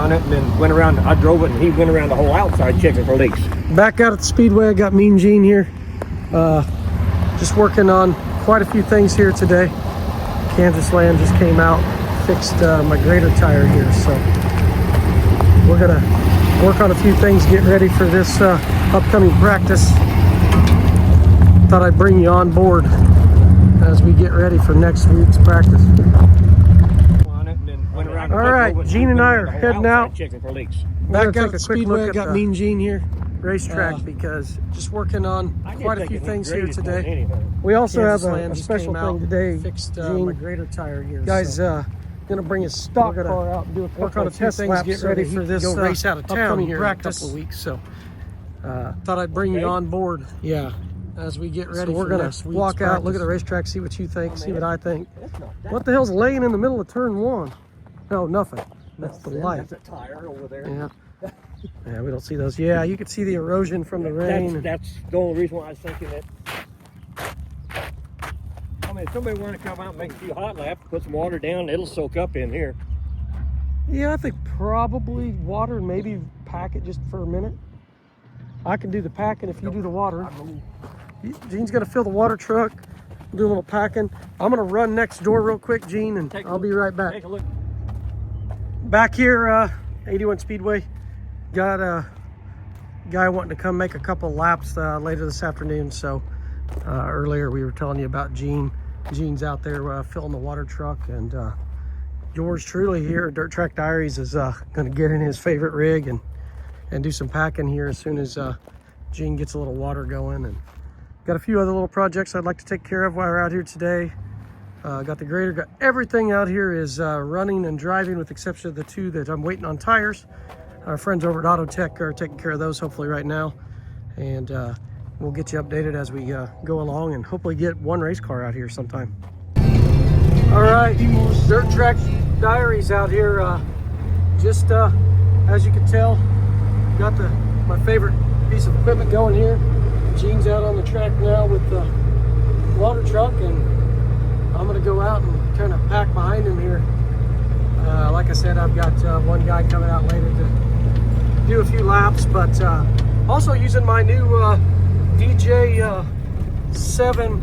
on it and then went around. I drove it and he went around the whole outside checking for leaks. Back out at the Speedway, I got Mean Gene here. Just working on quite a few things here today. Kansas Land just came out, fixed my grader tire here, so we're gonna work on a few things, get ready for this upcoming practice. Thought I'd bring you on board as we get ready for next week's practice. All right, Gene and I are heading out. Back out at the Speedway, I got Mean Gene here, racetrack, because just working on quite a few things here today. We also have a special thing today. Fixed my grader tire here. Guys, gonna bring his stock car out and do a couple of test laps. Get ready for this race out of town here in a couple of weeks. So thought I'd bring you on board. Yeah. As we get ready, so we're gonna walk out, look at the racetrack, see what you think, see what I think. What the hell's laying in the middle of turn one? No, nothing. That's the light. That's a tire over there. Yeah. Yeah, we don't see those. Yeah, you can see the erosion from the rain. That's the only reason why I was thinking that. I mean, if somebody want to come out and make a few hot laps, put some water down, it'll soak up in here. Yeah, I think probably water and maybe pack it just for a minute. I can do the packing if you do the water. Gene's gonna fill the water truck, do a little packing. I'm gonna run next door real quick, Gene, and I'll be right back. Take a look. Back here, 81 Speedway, got a guy wanting to come make a couple laps later this afternoon. So earlier we were telling you about Gene. Gene's out there filling the water truck, and yours truly here at Dirt Track Diaries is gonna get in his favorite rig and do some packing here as soon as Gene gets a little water going. And got a few other little projects I'd like to take care of while we're out here today. Got the grader, got everything out here is running and driving with the exception of the two that I'm waiting on tires. Our friends over at Auto Tech are taking care of those hopefully right now. And we'll get you updated as we go along and hopefully get one race car out here sometime. All right, Dirt Track Diaries out here. Just as you can tell, got my favorite piece of equipment going here. Gene's out on the track now with the water truck, and I'm gonna go out and kind of pack behind him here. Like I said, I've got one guy coming out later to do a few laps, but also using my new DJ 7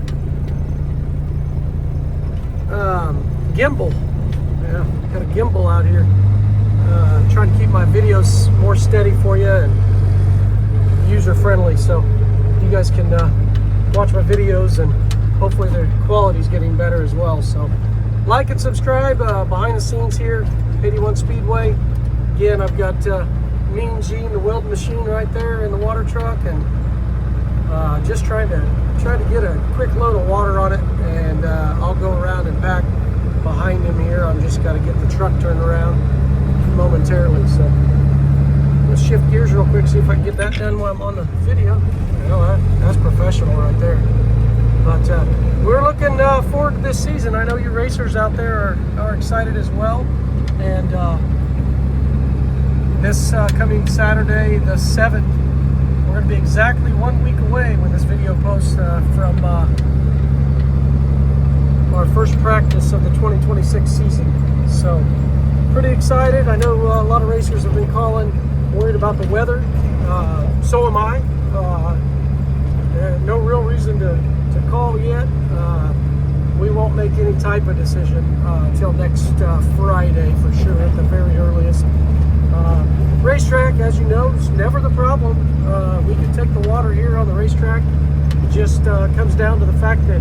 gimbal. Yeah, got a gimbal out here. Trying to keep my videos more steady for you and user friendly, so you guys can watch my videos, and hopefully the quality's getting better as well. So like and subscribe. Behind the scenes here, 81 Speedway. Again, I've got Mean Gene, the welding machine right there in the water truck, and just trying to get a quick load of water on it, and I'll go around and pack behind him here. I'm just got to get the truck turned around momentarily. So let's shift gears real quick, see if I can get that done while I'm on the video. You know, that's professional right there. But we're looking forward to this season. I know you racers out there are excited as well. And this coming Saturday, the 7th, we're going to be exactly 1 week away when this video posts from our first practice of the 2026 season. So pretty excited. I know a lot of racers have been calling, worried about the weather. So am I. No real reason to call yet. We won't make any type of decision until next Friday for sure at the very earliest. Racetrack, as you know, is never the problem. We can take the water here on the racetrack. It just comes down to the fact that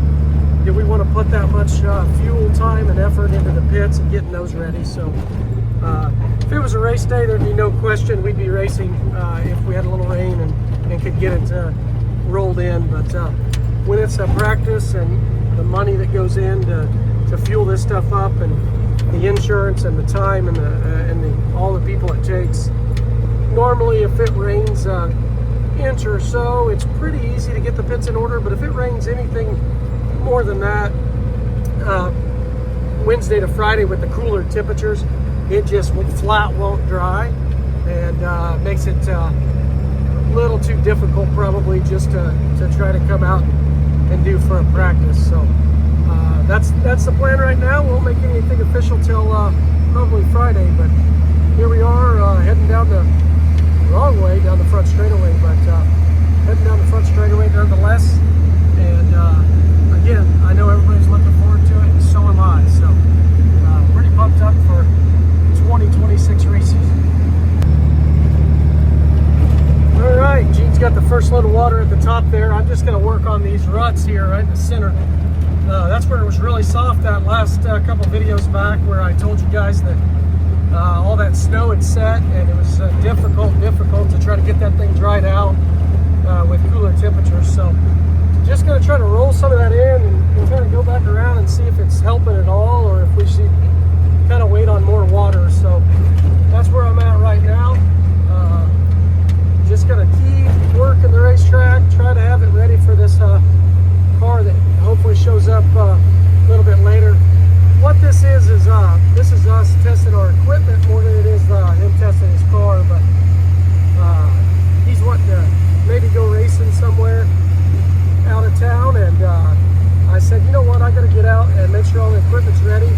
do we want to put that much fuel, time, and effort into the pits and getting those ready. So if it was a race day, there'd be no question we'd be racing if we had a little rain and could get it rolled in. But when it's a practice and the money that goes in to fuel this stuff up, and the insurance and the time and all the people it takes, normally if it rains inch or so, it's pretty easy to get the pits in order. But if it rains anything more than that, Wednesday to Friday with the cooler temperatures, it just flat won't dry, and makes it a little too difficult probably just to try to come out and do for a practice. So that's the plan right now. Won't make anything official till probably Friday, but here we are just going to work on these ruts here right in the center. That's where it was really soft that last couple videos back, where I told you guys that all that snow had set, and it was difficult to try to get that thing dried out with cooler temperatures. So just going to try to roll some of that in and kind of go back around and see if it's helping at all, or if we should kind of wait on more water. So that's where I'm at right now. Just going to keep working the racetrack, try to have it ready for this car that hopefully shows up a little bit later. What this is us testing our equipment more than it is him testing his car. But he's wanting to maybe go racing somewhere out of town, and I said, you know what, I got to get out and make sure all the equipment's ready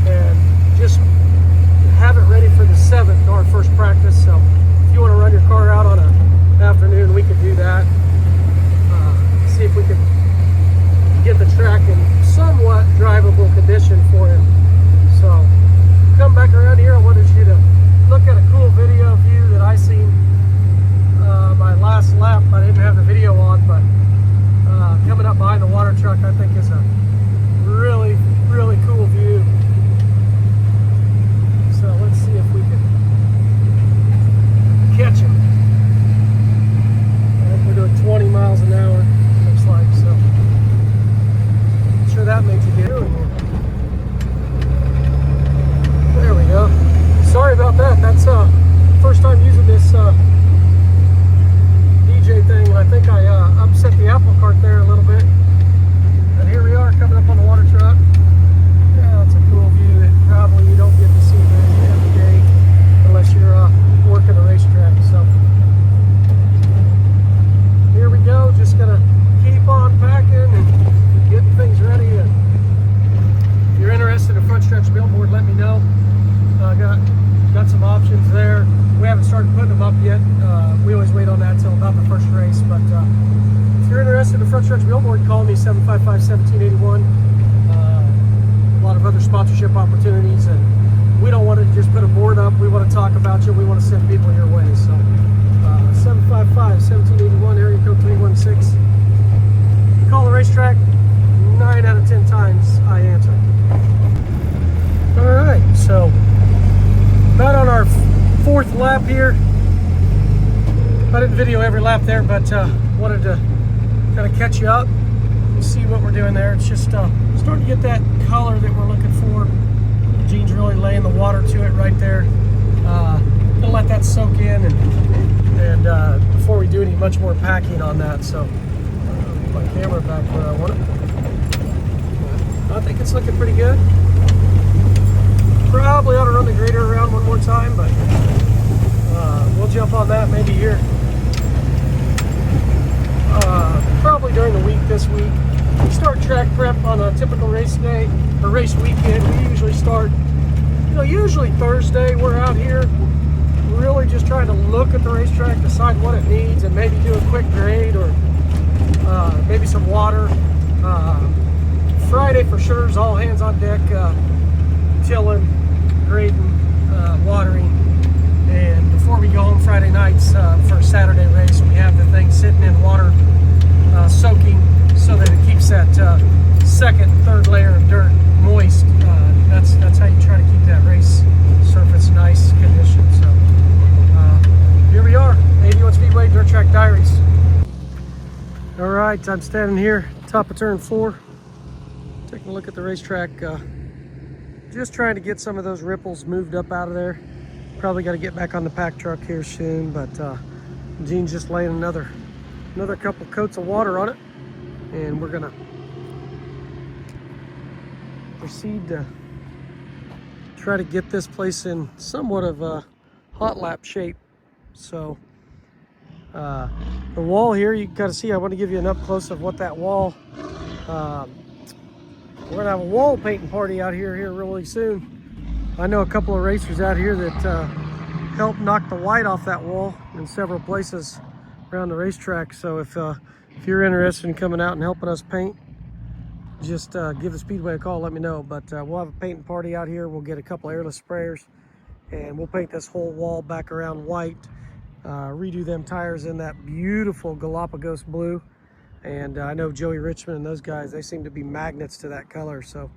and just have it ready for the 7th, our first practice. So if you want to run your car out on an afternoon, we could do that. See if we could get the track in somewhat drivable condition for him. So come back around here. I wanted you to look at a cool video of you that I seen my last lap. I didn't have the video on, but coming up behind the water truck, I think is a really, really cool view. So let's see if we can catch him. I think we're doing 20 miles an hour, looks like. So I'm sure that makes a difference. There we go. Sorry about that. That's first time using this DJ thing. I think I upset the apple cart there a little bit. And here we are coming up on the water truck. Yeah, that's a cool view that probably you don't get to see every day unless you're working a racetrack. So here we go. Just gonna keep on packing and getting things ready. And if you're interested in a front stretch billboard, let me know. Got some options there. We haven't started putting them up yet. We always wait on that until about the first race. But if you're interested in a front stretch billboard, call me 755-1781. A lot of other sponsorship opportunities, and we don't want to just put a board up. We want to talk about you. We want to send people your way. So 755-1781, area code 316. You call the racetrack, 9 out of 10 times I answer. All right, so about on our 4th lap here. I didn't video every lap there, but wanted to kind of catch you up and see what we're doing there. It's just starting to get that color that we're looking for. Gene's really laying the water to it right there. Gonna let that soak in, and before we do any much more packing on that. So get my camera back where I want it. I think it's looking pretty good. Probably ought to run the grader around one more time, but we'll jump on that maybe here. Probably during the week this week. We start track prep on a typical race day or race weekend. We usually start, usually Thursday. We're out here really just trying to look at the racetrack, decide what it needs, and maybe do a quick grade or maybe some water. Friday for sure is all hands on deck, tilling, grading, watering. And before we go home Friday nights for a Saturday race, we have the thing sitting in water, soaking, so that it keeps that second, third layer of dirt moist. That's how you try to keep that race surface nice condition. So here we are, 81 Speedway Dirt Track Diaries. All right, I'm standing here, top of turn 4, taking a look at the racetrack. Just trying to get some of those ripples moved up out of there. Probably got to get back on the pack truck here soon, but Gene's just laying another couple coats of water on it, and we're gonna proceed to try to get this place in somewhat of a hot lap shape. So the wall here, you can kind of see, I want to give you an up close of what that wall, we're gonna have a wall painting party out here really soon. I know a couple of racers out here that helped knock the white off that wall in several places around the racetrack. So if you're interested in coming out and helping us paint, just give the Speedway a call, let me know. But we'll have a painting party out here. We'll get a couple airless sprayers, and we'll paint this whole wall back around white, redo them tires in that beautiful Galapagos blue. And I know Joey Richmond and those guys, they seem to be magnets to that color. So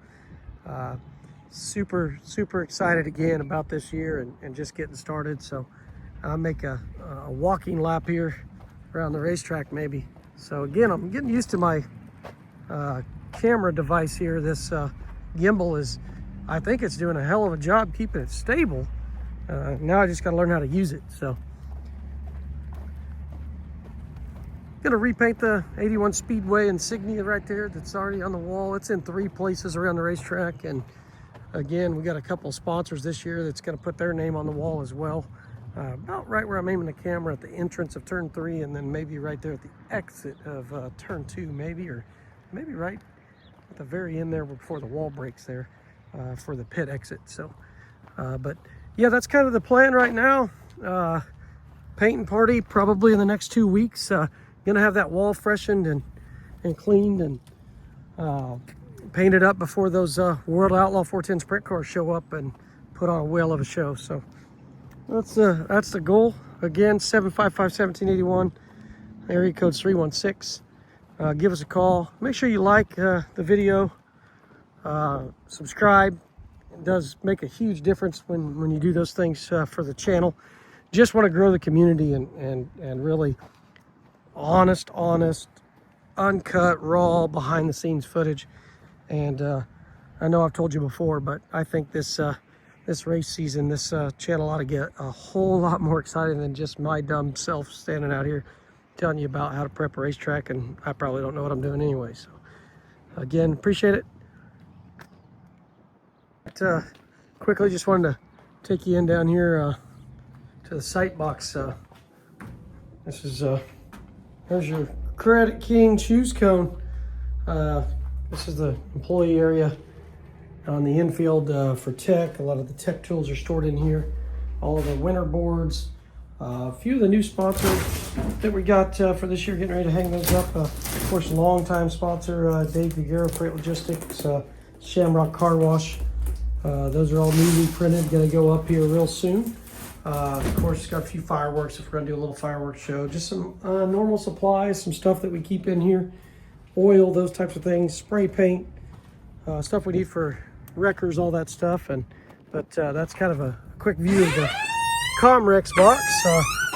super excited again about this year and just getting started. So I'll make a walking lap here around the racetrack maybe. So again, I'm getting used to my camera device here. This gimbal is, I think it's doing a hell of a job keeping it stable. Now I just got to learn how to use it. So gonna repaint the 81 Speedway insignia right there that's already on the wall. It's in 3 places around the racetrack, and again, we got a couple sponsors this year that's gonna put their name on the wall as well. About right where I'm aiming the camera at the entrance of turn 3, and then maybe right there at the exit of turn 2, maybe, or maybe right at the very end there before the wall breaks there for the pit exit. So, but yeah, that's kind of the plan right now. Painting party probably in the next 2 weeks. Gonna have that wall freshened and cleaned and painted up before those World Outlaw 410 sprint cars show up and put on a whale of a show. So that's the goal. Again, 755-1781, area code's 316. Give us a call. Make sure you like the video, subscribe. It does make a huge difference when you do those things for the channel. Just want to grow the community and really honest, uncut, raw, behind the scenes footage. And I know I've told you before, but I think this race season, this channel ought to get a whole lot more exciting than just my dumb self standing out here telling you about how to prep a racetrack, and I probably don't know what I'm doing anyway. So again, appreciate it. But, quickly, just wanted to take you in down here to the sight box. This is there's your Credit King choose cone. This is the employee area on the infield for tech. A lot of the tech tools are stored in here. All of the winter boards. A few of the new sponsors that we got for this year, getting ready to hang those up. Of course, longtime sponsor Dave Figueroa, Freight Logistics, Shamrock Car Wash. Those are all newly printed, gonna go up here real soon. Of course, got a few fireworks if we're gonna do a little fireworks show. Just some normal supplies, some stuff that we keep in here. Oil, those types of things, spray paint, stuff we need for wreckers, all that stuff. But that's kind of a quick view of the Comrex box.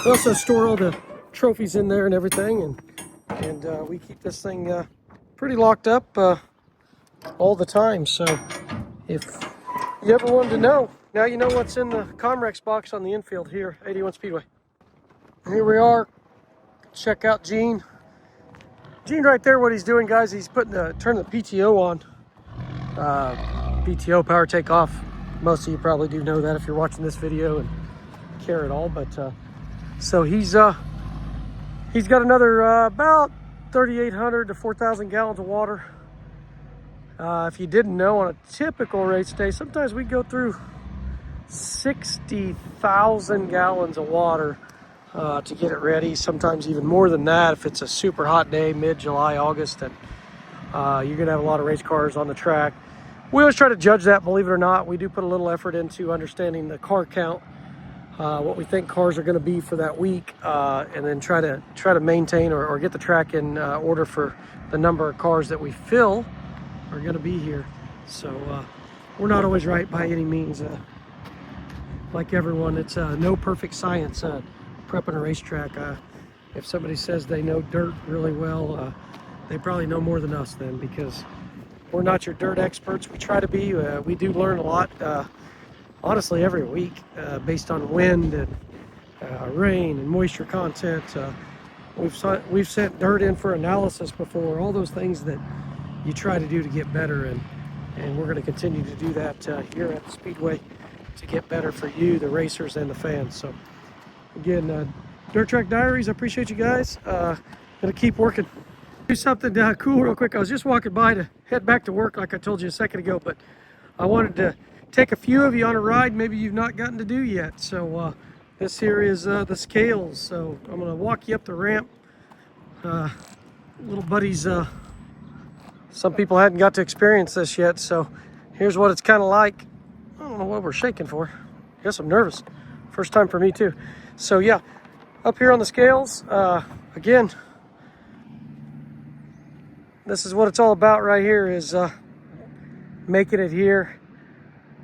We also store all the trophies in there and everything, and we keep this thing pretty locked up all the time. So if you ever wanted to know, now you know what's in the Comrex box on the infield here, 81 Speedway. Here we are. Check out Gene. Gene right there, what he's doing, guys, he's putting turning the PTO on. PTO, power takeoff. Most of you probably do know that if you're watching this video and care at all. But so he's got another about 3,800 to 4,000 gallons of water. If you didn't know, on a typical race day, sometimes we go through 60,000 gallons of water to get it ready. Sometimes even more than that if it's a super hot day, mid-July, August, and you're gonna have a lot of race cars on the track. We always try to judge that, believe it or not. We do put a little effort into understanding the car count, what we think cars are gonna be for that week, and then try to maintain or get the track in order for the number of cars that we feel are gonna be here. So we're not always right by any means. Like everyone, it's no perfect science prepping a racetrack. If somebody says they know dirt really well, they probably know more than us then, because we're not your dirt experts. We try to be. We do learn a lot, honestly, every week based on wind and rain and moisture content. We've sent dirt in for analysis before, all those things that you try to do to get better, and we're going to continue to do that here at the Speedway to get better for you, the racers, and the fans. So again, Dirt Track Diaries, I appreciate you guys. Gonna keep working. Do something cool real quick. I was just walking by to head back to work like I told you a second ago, but I wanted to take a few of you on a ride maybe you've not gotten to do yet. So this here is the scales. So I'm gonna walk you up the ramp. Little buddies, some people hadn't got to experience this yet, so here's what it's kind of like. I don't know what we're shaking for. I guess I'm nervous. First time for me too. So yeah, up here on the scales, again, this is what it's all about right here, is making it here.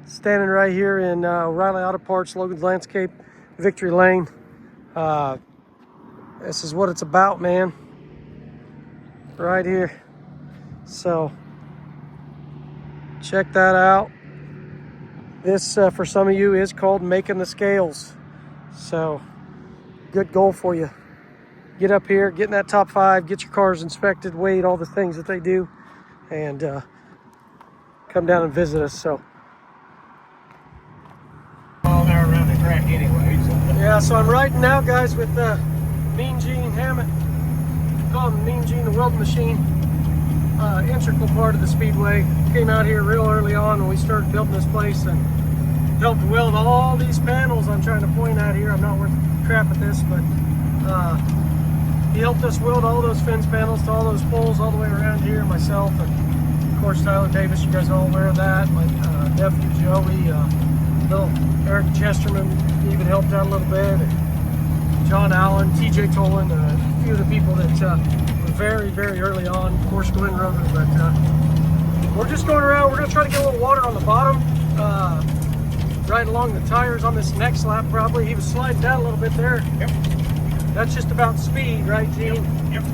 Standing right here in O'Reilly Auto Parts, Logan's Landscape, Victory Lane. This is what it's about, man. Right here. So check that out. This, for some of you, is called making the scales. So good goal for you. Get up here, get in that top 5, get your cars inspected, weighed, all the things that they do, and come down and visit us. So All there around the track anyway. So. yeah, so I'm riding now, guys, with Mean Gene Hammett. Call him Mean Gene, the welding machine. Integral part of the Speedway. Came out here real early on when we started building this place and helped weld all these panels I'm trying to point at here. I'm not worth crap at this, but he helped us weld all those fence panels to all those poles all the way around here, myself, and of course Tyler Davis. You guys are all aware of that. My nephew Joey, little Eric Chesterman even helped out a little bit, and John Allen, TJ Tolan, a few of the people that were very, very early on. Of course, Glenn Roder, but we're just going around. We're going to try to get a little water on the bottom, right along the tires on this next lap probably. He was sliding down a little bit there. Yep. That's just about speed, right, Gene? Yep.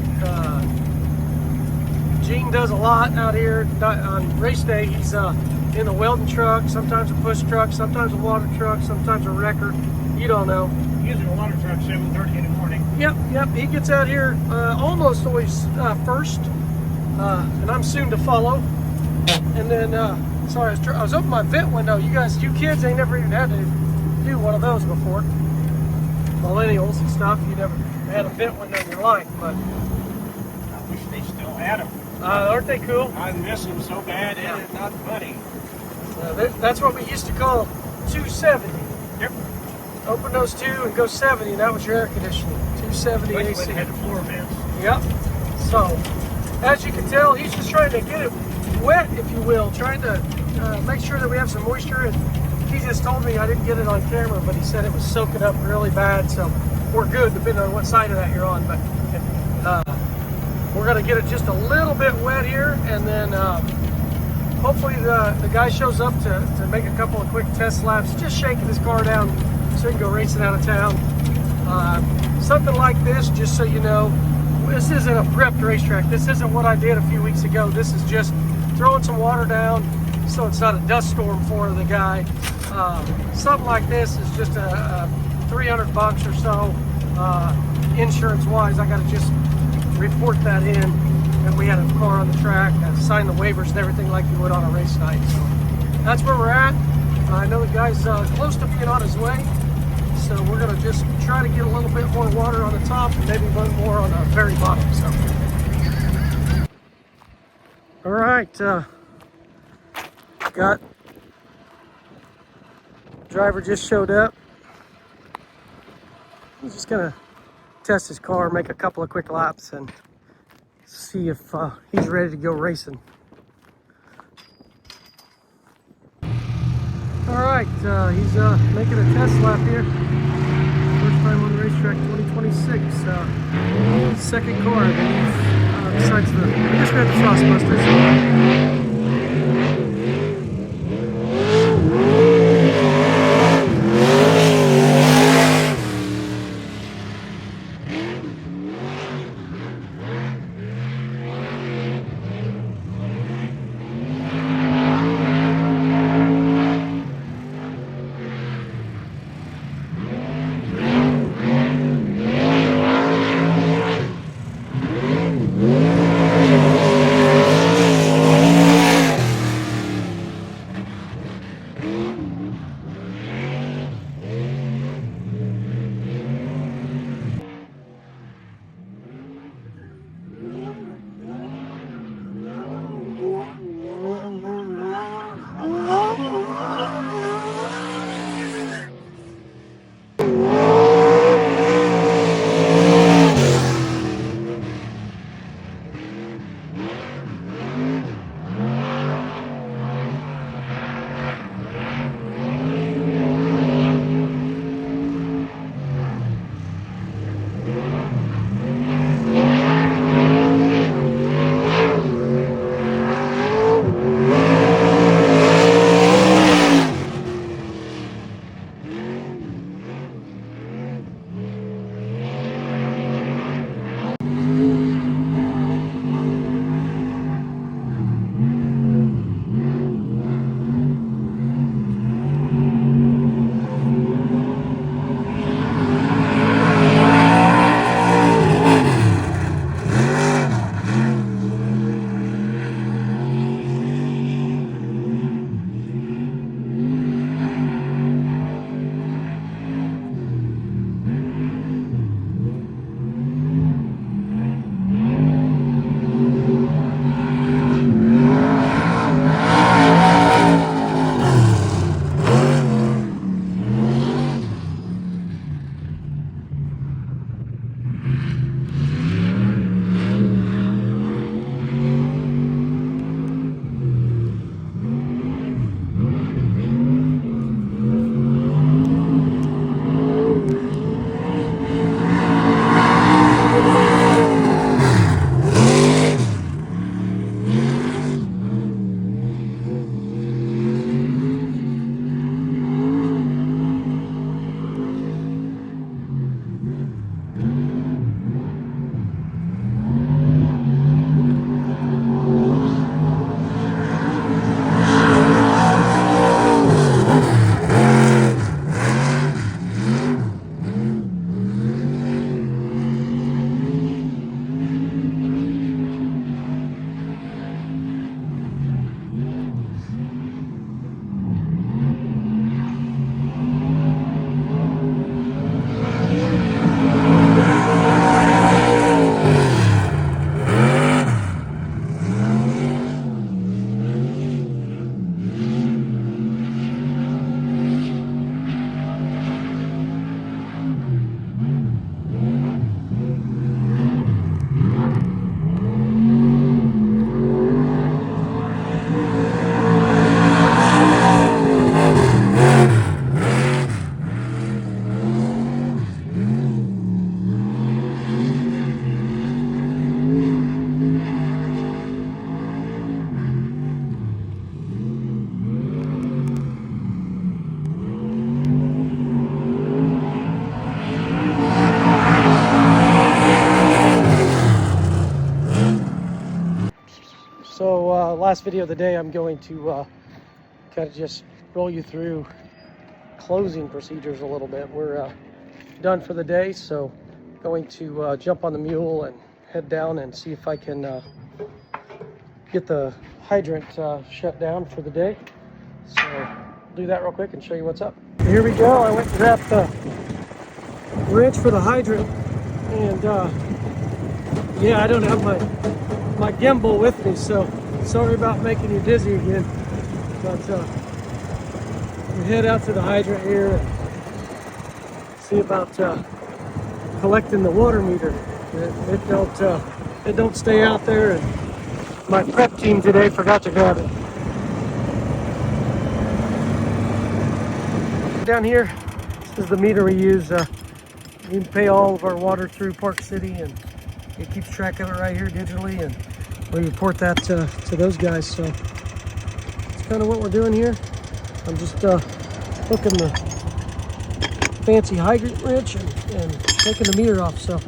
Gene does a lot out here on race day. He's in a welding truck, sometimes a push truck, sometimes a water truck, sometimes a wrecker. You don't know. Using a water truck 7:30 in the morning. Yep. He gets out here almost always first, and I'm soon to follow. And then, sorry, I was opening my vent window. You kids ain't never even had to do one of those before. Millennials and stuff, you never had a vent window in your life, but I wish they still had them. aren't they cool? I miss them so bad, Yeah. and it's not funny. That's what we used to call 270. Yep. Open those 2 and go 70, and that was your air conditioning. 270 But AC. they had the floor vents. Yep. So, as you can tell, he's just trying to get it wet, if you will, trying to make sure that we have some moisture. And he just told me, I didn't get it on camera, but he said it was soaking up really bad. So we're good, depending on what side of that you're on. But we're going to get it just a little bit wet here, and then hopefully the guy shows up to make a couple of quick test laps, just shaking his car down so he can go racing out of town. Something like this, just so you know, this isn't a prepped racetrack. This isn't what I did a few weeks ago. This is just throwing some water down so it's not a dust storm for the guy. Something like this is just a $300 or so. Insurance wise, I got to just report that in, and we had a car on the track, sign the waivers and everything like you would on a race night. So that's where we're at. I know the guy's close to being on his way, so we're going to just try to get a little bit more water on the top and maybe one more on the very bottom. So, all right, got driver just showed up. He's just gonna test his car, make a couple of quick laps, and see if he's ready to go racing. All right, he's making a test lap here. First time on the racetrack, 2026. Second car, I believe, besides I guess we had the Frostbusters. last video of the day, I'm going to kind of just roll you through closing procedures a little bit. We're done for the day, so going to jump on the mule and head down and see if I can get the hydrant shut down for the day. So I'll do that real quick and show you what's up. Here we go. I went to grab the wrench for the hydrant, and yeah, I don't have my gimbal with me, so sorry about making you dizzy again. But we head out to the hydrant here and see about collecting the water meter. It don't stay out there, and my prep team today forgot to grab it. Down here, this is the meter we use. We pay all of our water through Park City, and it keeps track of it right here digitally, and we report that to those guys. So that's kind of what we're doing here. I'm just hooking the fancy hydrant wrench and taking the meter off. So